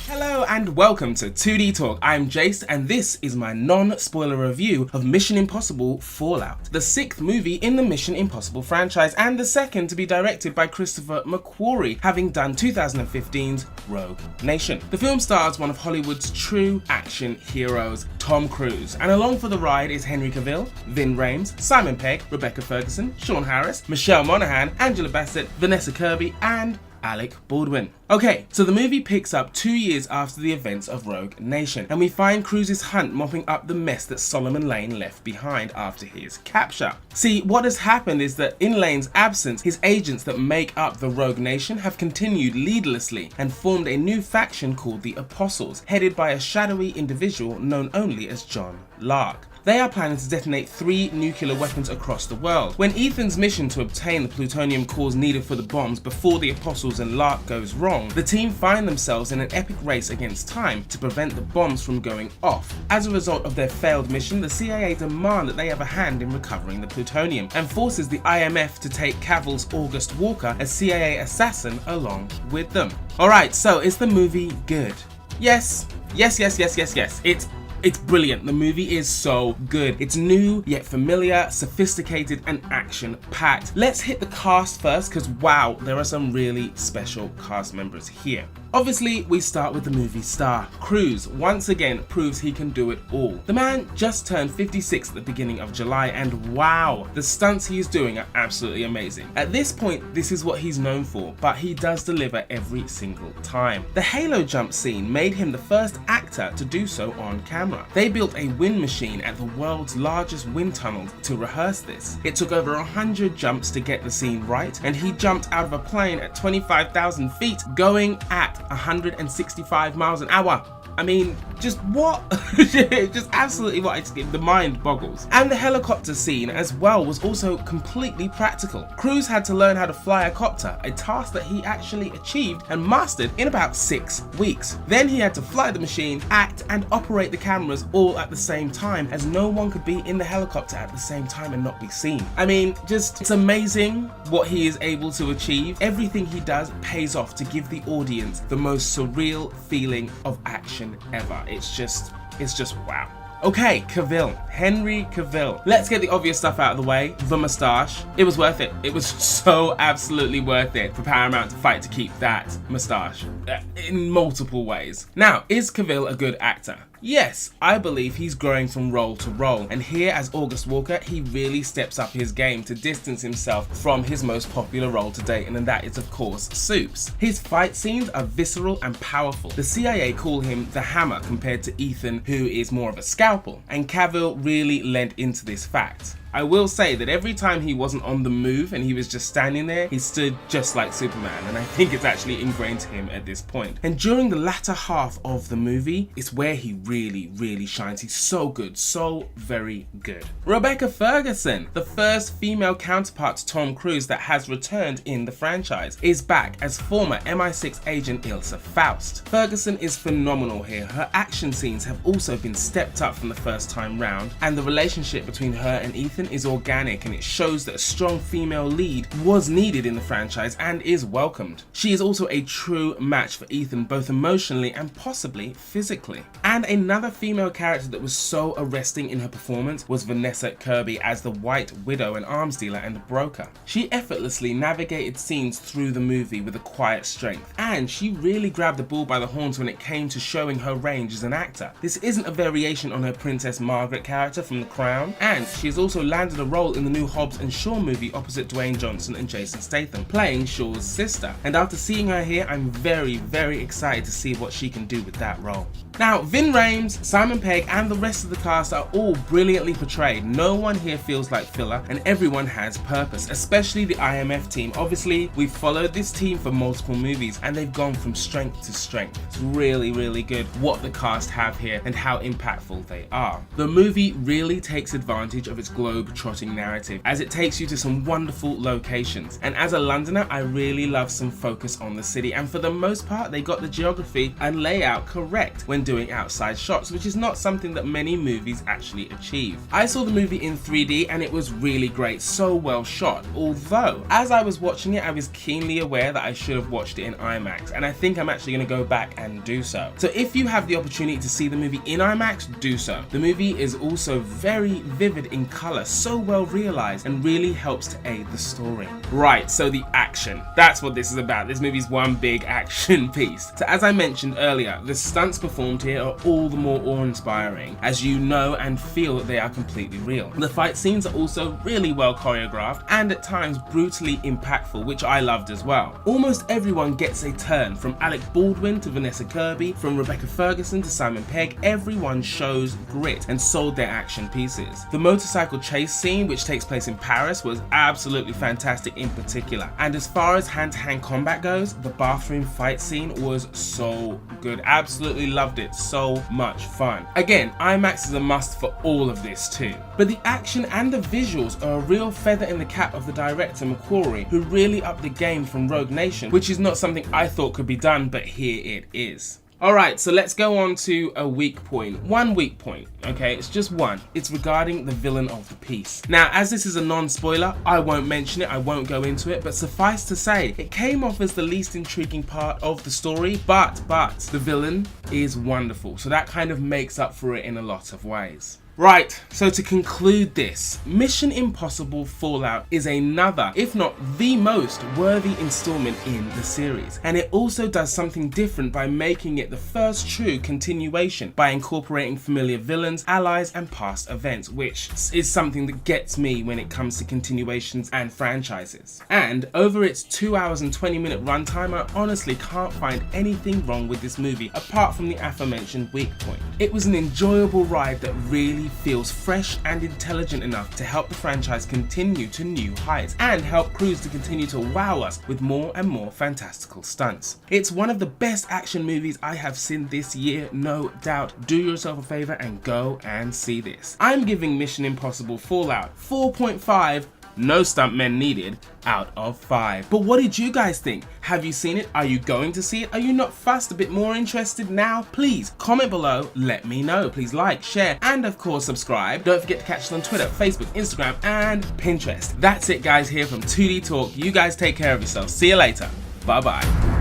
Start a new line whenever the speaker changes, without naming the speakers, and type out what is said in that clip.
Hello and welcome to 2D Talk. I'm Jayse and this is my non-spoiler review of Mission Impossible Fallout, the 6th movie in the Mission Impossible franchise and the second to be directed by Christopher McQuarrie, having done 2015's Rogue Nation. The film stars one of Hollywood's true action heroes, Tom Cruise, and along for the ride is Henry Cavill, Ving Rhames, Simon Pegg, Rebecca Ferguson, Sean Harris, Michelle Monaghan, Angela Bassett, Vanessa Kirby, and Alec Baldwin. Okay, so the movie picks up 2 years after the events of Rogue Nation, and we find Cruise's hunt mopping up the mess that Solomon Lane left behind after his capture. See, what has happened is that in Lane's absence, his agents that make up the Rogue Nation have continued leaderlessly and formed a new faction called the Apostles, headed by a shadowy individual known only as John Lark. They are planning to detonate 3 nuclear weapons across the world. When Ethan's mission to obtain the plutonium cores needed for the bombs before the Apostles and Lark goes wrong, the team find themselves in an epic race against time to prevent the bombs from going off. As a result of their failed mission, the CIA demand that they have a hand in recovering the plutonium and forces the IMF to take Cavill's August Walker, a CIA assassin, along with them. Alright, so is the movie good? Yes. It's brilliant. The movie is so good. It's new, yet familiar, sophisticated, and action-packed. Let's hit the cast first, because wow, there are some really special cast members here. Obviously, we start with the movie star. Cruise once again proves he can do it all. The man just turned 56 at the beginning of July, and wow, the stunts he is doing are absolutely amazing. At this point, this is what he's known for, but he does deliver every single time. The Halo jump scene made him the first actor to do so on camera. They built a wind machine at the world's largest wind tunnel to rehearse this. It took over 100 jumps to get the scene right, and he jumped out of a plane at 25,000 feet, going at 165 miles an hour. I mean, just what? Just absolutely what? The mind boggles. And the helicopter scene as well was also completely practical. Cruise had to learn how to fly a copter, a task that he actually achieved and mastered in about 6 weeks. Then he had to fly the machine, act and operate the cameras all at the same time, as no one could be in the helicopter at the same time and not be seen. I mean, just, it's amazing what he is able to achieve. Everything he does pays off to give the audience the most surreal feeling of action ever. It's just wow. Okay, Cavill, Henry Cavill. Let's get the obvious stuff out of the way. The moustache. It was worth it. It was so absolutely worth it for Paramount to fight to keep that moustache in multiple ways. Now, is Cavill a good actor? Yes, I believe he's growing from role to role, and here as August Walker, he really steps up his game to distance himself from his most popular role to date, and that is of course Soups. His fight scenes are visceral and powerful. The CIA call him the Hammer compared to Ethan, who is more of a scalpel, and Cavill really lent into this fact. I will say that every time he wasn't on the move and he was just standing there, he stood just like Superman, and I think it's actually ingrained to him at this point. And during the latter half of the movie, it's where he really shines. He's so good, so very good. Rebecca Ferguson, the first female counterpart to Tom Cruise that has returned in the franchise, is back as former MI6 agent Ilsa Faust. Ferguson is phenomenal here. Her action scenes have also been stepped up from the first time round, and the relationship between her and Ethan is organic, and it shows that a strong female lead was needed in the franchise and is welcomed. She is also a true match for Ethan, both emotionally and possibly physically. And another female character that was so arresting in her performance was Vanessa Kirby as the White Widow, an arms dealer and a broker. She effortlessly navigated scenes through the movie with a quiet strength, and she really grabbed the bull by the horns when it came to showing her range as an actor. This isn't a variation on her Princess Margaret character from The Crown, and she has also landed a role in the new Hobbs and Shaw movie opposite Dwayne Johnson and Jason Statham, playing Shaw's sister. And after seeing her here, I'm very excited to see what she can do with that role. Now, Ving Rhames, Simon Pegg, and the rest of the cast are all brilliantly portrayed. No one here feels like filler, and everyone has purpose, especially the IMF team. Obviously, we've followed this team for multiple movies, and they've gone from strength to strength. It's really good what the cast have here and how impactful they are. The movie really takes advantage of its globe-trotting narrative, as it takes you to some wonderful locations. And as a Londoner, I really love some focus on the city, and for the most part, they got the geography and layout correct when doing outside shots, which is not something that many movies actually achieve. I saw the movie in 3D and it was really great, so well shot, although as I was watching it I was keenly aware that I should have watched it in IMAX, and I think I'm actually going to go back and do so. So if you have the opportunity to see the movie in IMAX, do so. The movie is also very vivid in colour, so well realised, and really helps to aid the story. Right, so the action. That's what this is about. This movie's one big action piece. So as I mentioned earlier, the stunts performed here are all the more awe-inspiring, as you know and feel that they are completely real. The fight scenes are also really well choreographed and at times brutally impactful, which I loved as well. Almost everyone gets a turn, from Alec Baldwin to Vanessa Kirby, from Rebecca Ferguson to Simon Pegg. Everyone shows grit and sold their action pieces. The motorcycle chase scene, which takes place in Paris, was absolutely fantastic in particular. And as far as hand-to-hand combat goes, the bathroom fight scene was so good. Absolutely loved it. So much fun. Again, IMAX is a must for all of this too. But the action and the visuals are a real feather in the cap of the director McQuarrie, who really upped the game from Rogue Nation, which is not something I thought could be done, but here it is. Alright, so let's go on to a weak point. One weak point, okay? It's just one. It's regarding the villain of the piece. Now, as this is a non-spoiler, I won't mention it, I won't go into it, but suffice to say, it came off as the least intriguing part of the story, but the villain is wonderful. So that kind of makes up for it in a lot of ways. Right, so to conclude this, Mission Impossible Fallout is another, if not the most worthy installment in the series. And it also does something different by making it the first true continuation by incorporating familiar villains, allies, and past events, which is something that gets me when it comes to continuations and franchises. And over its 2 hours and 20-minute runtime, I honestly can't find anything wrong with this movie apart from the aforementioned weak point. It was an enjoyable ride that really feels fresh and intelligent enough to help the franchise continue to new heights and help crews to continue to wow us with more and more fantastical stunts. It's one of the best action movies I have seen this year, no doubt. Do yourself a favor and go and see this. I'm giving Mission Impossible Fallout 4.5 no stuntmen needed out of 5. But what did you guys think? Have you seen it? Are you going to see it? Are you not fussed, a bit more interested now? Please comment below, let me know. Please like, share, and of course subscribe. Don't forget to catch us on Twitter, Facebook, Instagram, and Pinterest. That's it guys here from 2D Talk. You guys take care of yourselves. See you later. Bye bye.